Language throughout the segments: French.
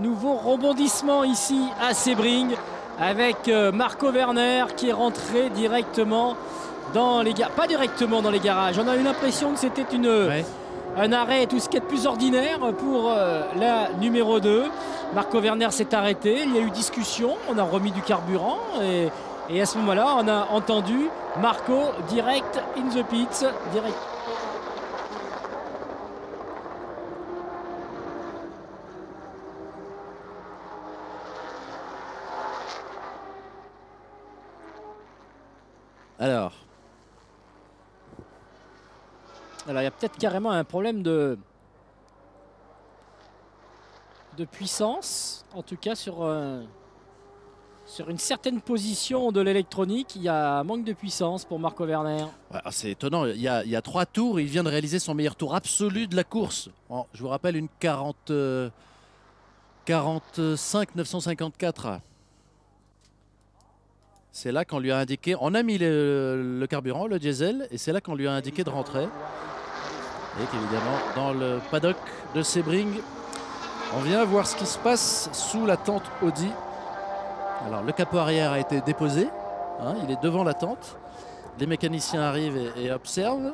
Nouveau rebondissement ici à Sebring avec Marco Werner qui est rentré directement dans les garages. Pas directement dans les garages. On a eu l'impression que c'était un arrêt tout ce qui est de plus ordinaire pour la numéro 2. Marco Werner s'est arrêté. Il y a eu discussion. On a remis du carburant et à ce moment-là, on a entendu Marco direct in the pits. Direct. Alors, il y a peut-être carrément un problème de puissance, en tout cas sur une certaine position de l'électronique. Il y a un manque de puissance pour Marco Werner. Ouais, c'est étonnant, il y a 3 tours, il vient de réaliser son meilleur tour absolu de la course. Je vous rappelle une 45 954. C'est là qu'on lui a indiqué, on a mis le carburant, le diesel, et c'est là qu'on lui a indiqué de rentrer. Et qu'évidemment, dans le paddock de Sebring, on vient voir ce qui se passe sous la tente Audi. Alors, le capot arrière a été déposé, hein, il est devant la tente. Les mécaniciens arrivent et observent.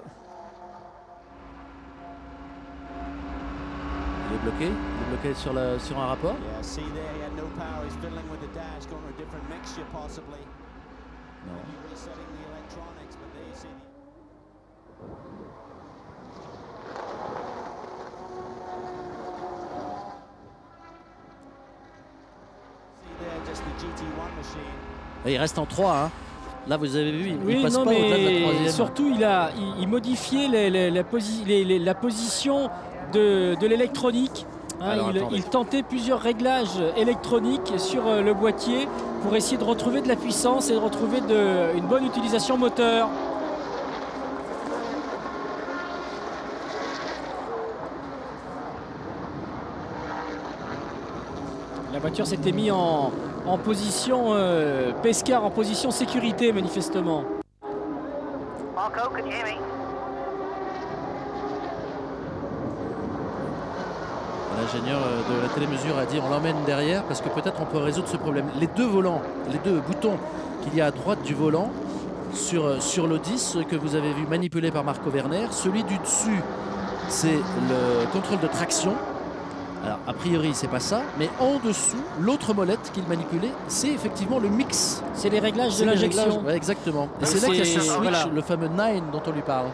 Il est bloqué sur un rapport. Non. Et il reste en 3. Hein. Là, vous avez vu, il passe pas au-delà de la 3e. Surtout, il modifiait la position de l'électronique. Hein, il tentait plusieurs réglages électroniques sur le boîtier pour essayer de retrouver de la puissance et de retrouver une bonne utilisation moteur. La voiture s'était mise en position Pescar, en position sécurité manifestement. Marco, can you hear me? L'ingénieur de la télémesure a dit on l'emmène derrière parce que peut-être on peut résoudre ce problème. Les deux volants, les deux boutons qu'il y a à droite du volant sur l'Audi, ce que vous avez vu manipulé par Marco Werner, celui du dessus c'est le contrôle de traction. Alors a priori c'est pas ça, mais en dessous l'autre molette qu'il manipulait c'est effectivement le mix. C'est les réglages de l'injection. Ouais, exactement. Et c'est là qu'il y a ce switch, le fameux 9 dont on lui parle.